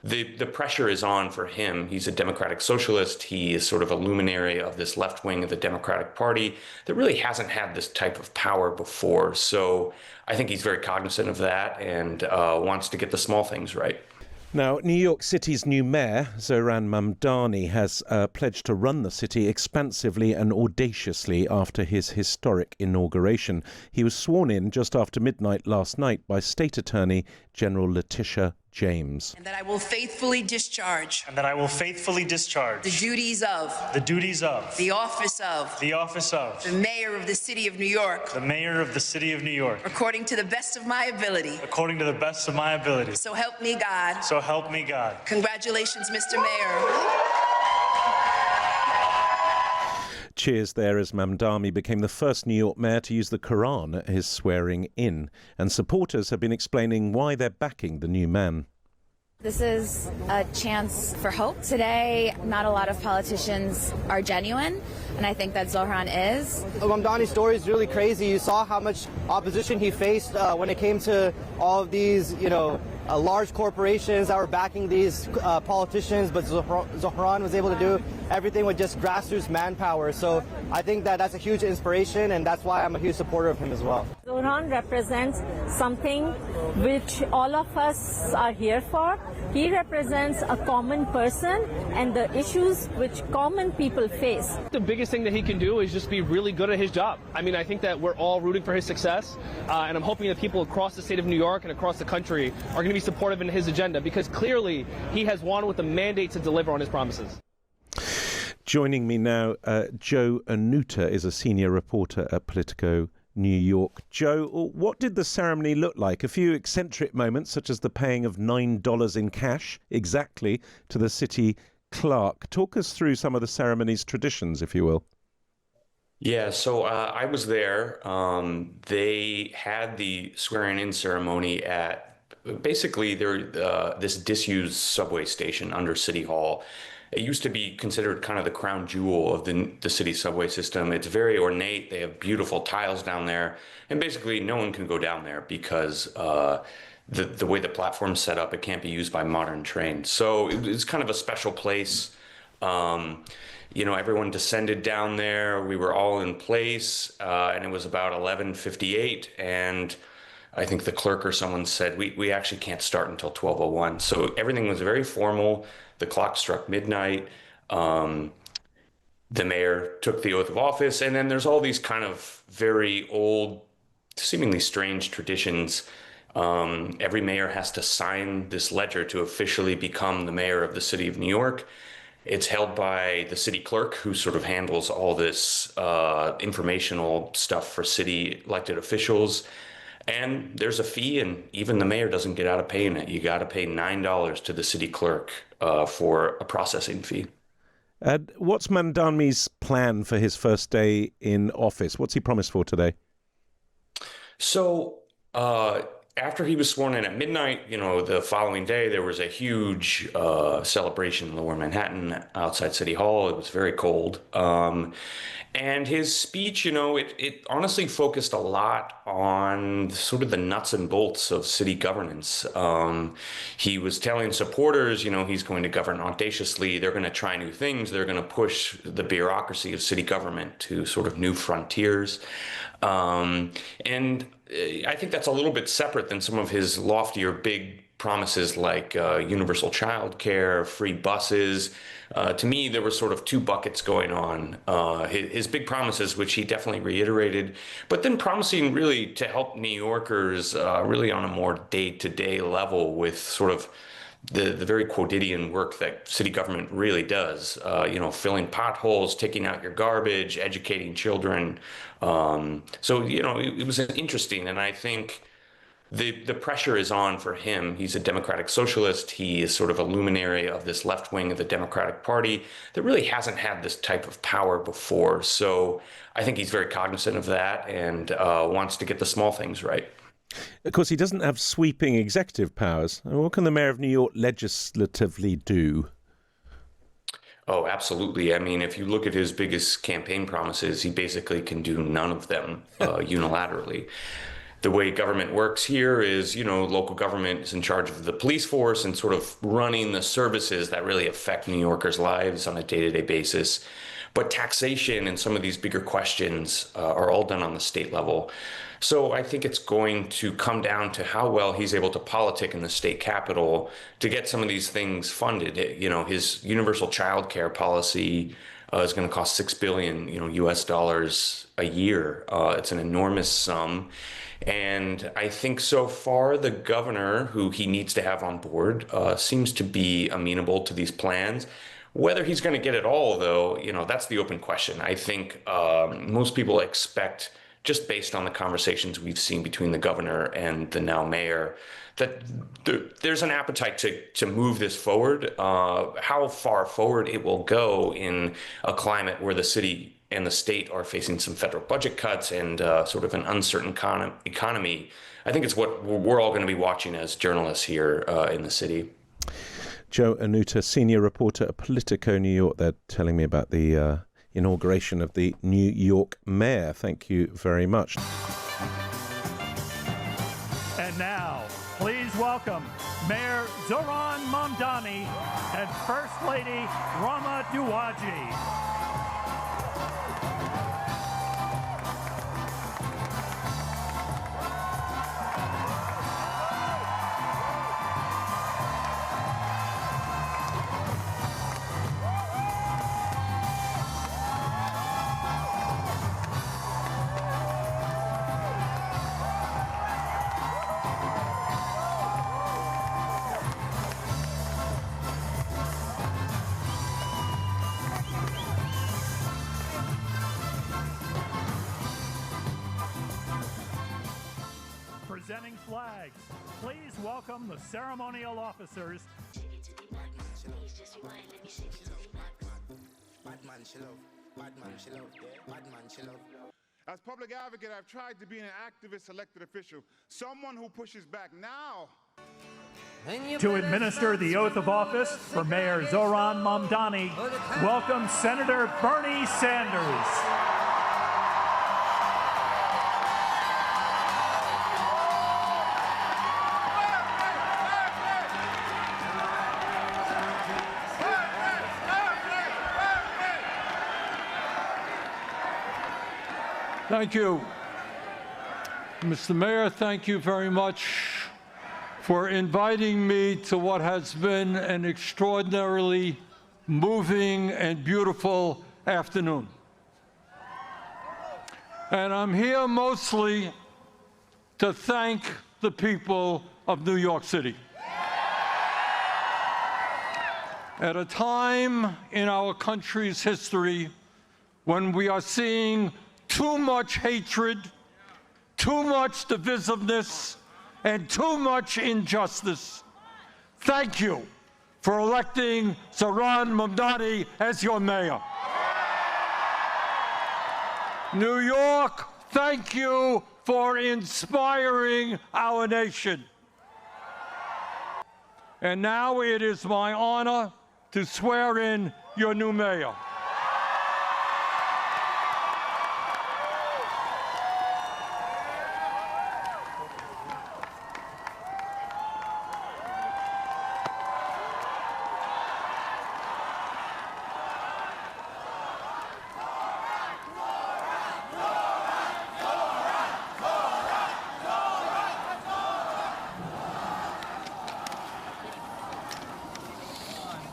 the pressure is on for him. He's a democratic socialist. He is sort of a luminary of this left wing of the Democratic Party that really hasn't had this type of power before. So I think he's very cognizant of that and wants to get the small things right. Now, New York City's new mayor, Zohran Mamdani, has pledged to run the city expansively and audaciously after his historic inauguration. He was sworn in just after midnight last night by State Attorney General Letitia James. And that I will faithfully discharge. And that I will faithfully discharge. The duties of. The duties of. The office of. The office of. The mayor of the city of New York. The mayor of the city of New York. According to the best of my ability. According to the best of my ability. So help me God. So help me God. Congratulations, Mr. Mayor. Cheers there as Mamdani became the first New York mayor to use the Quran at his swearing in. And supporters have been explaining why they're backing the new man. This is a chance for hope. Today, not a lot of politicians are genuine, and I think that Zohran is. Mamdani's story is really crazy. You saw how much opposition he faced when it came to all of these, large corporations that were backing these politicians, but Zohran was able to do everything with just grassroots manpower. So I think that that's a huge inspiration, and that's why I'm a huge supporter of him as well. Zohran represents something which all of us are here for. He represents a common person and the issues which common people face. The biggest thing that he can do is just be really good at his job. I mean, I think that we're all rooting for his success, and I'm hoping that people across the state of New York and across the country are going to be supportive in his agenda, because clearly he has won with a mandate to deliver on his promises. Joining me now, Joe Anuta is a senior reporter at Politico New York. Joe, what did the ceremony look like? A few eccentric moments, such as the paying of $9 in cash exactly to the city clerk. Talk us through some of the ceremony's traditions, if you will. Yeah, so I was there. They had the swearing-in ceremony at basically this disused subway station under City Hall. It used to be considered kind of the crown jewel of the city subway system. It's very ornate. They have beautiful tiles down there. And basically no one can go down there because the way the platform's set up, it can't be used by modern trains. So it's kind of a special place. Everyone descended down there. We were all in place, and it was about 11:58. And I think the clerk or someone said, we actually can't start until 12:01. So everything was very formal. The clock struck midnight. The mayor took the oath of office. And then there's all these kind of very old, seemingly strange traditions. Every mayor has to sign this ledger to officially become the mayor of the city of New York. It's held by the city clerk, who sort of handles all this informational stuff for city elected officials. And there's a fee, and even the mayor doesn't get out of paying it. You got to pay $9 to the city clerk for a processing fee. What's Mamdani's plan for his first day in office? What's he promised for today? So after he was sworn in at midnight, the following day, there was a huge celebration in Lower Manhattan outside City Hall. It was very cold. And his speech, it honestly focused a lot on sort of the nuts and bolts of city governance. He was telling supporters, he's going to govern audaciously. They're going to try new things. They're going to push the bureaucracy of city government to sort of new frontiers. And I think that's a little bit separate than some of his loftier big promises like universal child care, free buses. To me, there were sort of two buckets going on. His big promises, which he definitely reiterated, but then promising really to help New Yorkers really on a more day-to-day level with sort of the very quotidian work that city government really does, filling potholes, taking out your garbage, educating children. It was interesting, and I think the pressure is on for him. He's a democratic socialist. He is sort of a luminary of this left wing of the Democratic Party that really hasn't had this type of power before. So I think he's very cognizant of that and wants to get the small things right. Of course, he doesn't have sweeping executive powers. What can the mayor of New York legislatively do? Oh, absolutely. I mean, if you look at his biggest campaign promises, he basically can do none of them unilaterally. the way government works here is, local government is in charge of the police force and sort of running the services that really affect New Yorkers' lives on a day-to-day basis. But taxation and some of these bigger questions are all done on the state level. So I think it's going to come down to how well he's able to politic in the state capitol to get some of these things funded. His universal child care policy is going to cost $6 billion, US dollars a year. It's an enormous sum. And I think so far the governor, who he needs to have on board, seems to be amenable to these plans. Whether he's going to get it all, though, that's the open question. I think most people expect, just based on the conversations we've seen between the governor and the now mayor, that there's an appetite to move this forward. How far forward it will go in a climate where the city and the state are facing some federal budget cuts and sort of an uncertain economy, I think it's what we're all going to be watching as journalists here in the city. Joe Anuta, senior reporter at Politico New York. They're telling me about the inauguration of the New York mayor. Thank you very much. And now, please welcome Mayor Zohran Mamdani and First Lady Rama Duwaji. Presenting flags, please welcome the ceremonial officers. As public advocate, I've tried to be an activist elected official, someone who pushes back. Now, To administer the oath of office for Mayor Zohran Mamdani, welcome Senator Bernie Sanders. Thank you. Mr. Mayor, thank you very much for inviting me to what has been an extraordinarily moving and beautiful afternoon. And I'm here mostly to thank the people of New York City. At a time in our country's history when we are seeing too much hatred, too much divisiveness, and too much injustice, thank you for electing Zohran Mamdani as your mayor. New York, thank you for inspiring our nation. And now it is my honor to swear in your new mayor.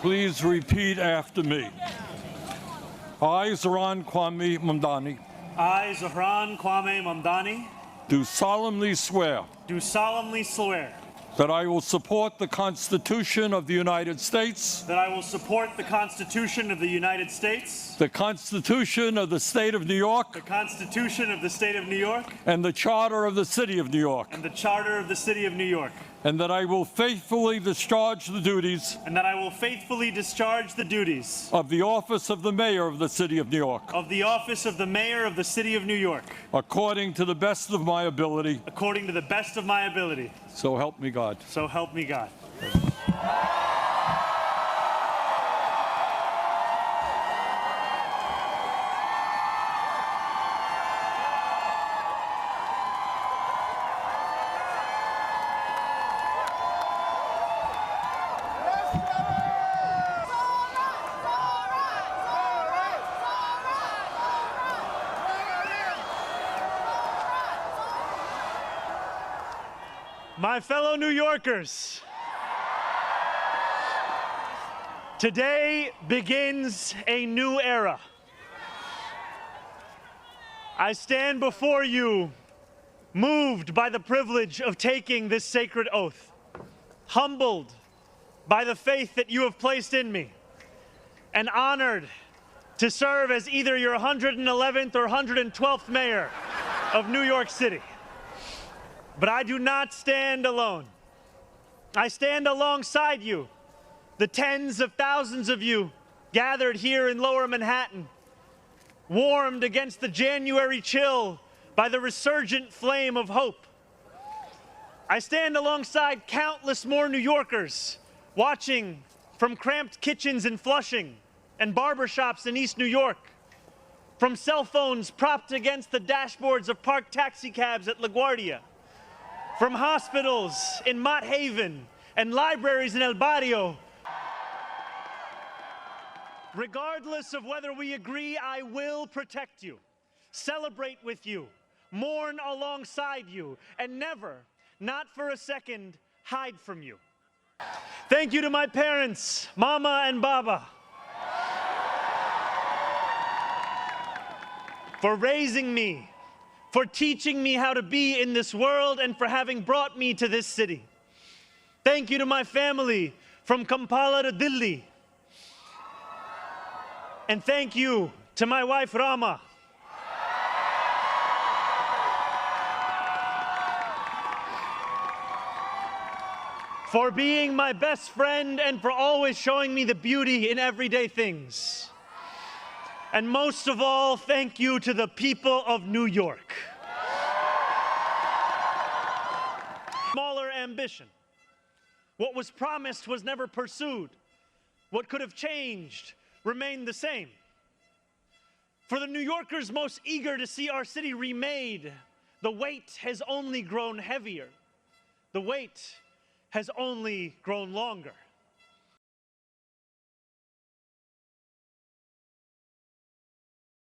Please repeat after me. I, Zohran Mamdani, I, Zohran Mamdani, do solemnly swear that I will support the Constitution of the United States, that I will support the Constitution of the United States, the Constitution of the State of New York, the Constitution of the State of New York, and the Charter of the City of New York, and the Charter of the City of New York, and that I will faithfully discharge the duties and that I will faithfully discharge the duties of the office of the Mayor of the City of New York, of the office of the Mayor of the City of New York, according to the best of my ability. according to the best of my ability. So help me God. So help me God. My fellow New Yorkers, today begins a new era. I stand before you moved by the privilege of taking this sacred oath, humbled by the faith that you have placed in me, and honored to serve as either your 111th or 112th mayor of New York City. But I do not stand alone. I stand alongside you, the tens of thousands of you gathered here in Lower Manhattan, warmed against the January chill by the resurgent flame of hope. I stand alongside countless more New Yorkers watching from cramped kitchens in Flushing and barbershops in East New York, from cell phones propped against the dashboards of parked taxicabs at LaGuardia, from hospitals in Mott Haven and libraries in El Barrio. Regardless of whether we agree, I will protect you, celebrate with you, mourn alongside you, and never, not for a second, hide from you. Thank you to my parents, Mama and Baba, for raising me, for teaching me how to be in this world, and for having brought me to this city. Thank you to my family from Kampala to Delhi. And thank you to my wife, Rama, for being my best friend and for always showing me the beauty in everyday things. And most of all, thank you to the people of New York. Smaller ambition. What was promised was never pursued. What could have changed remained the same. For the New Yorkers most eager to see our city remade, the weight has only grown heavier. The wait has only grown longer.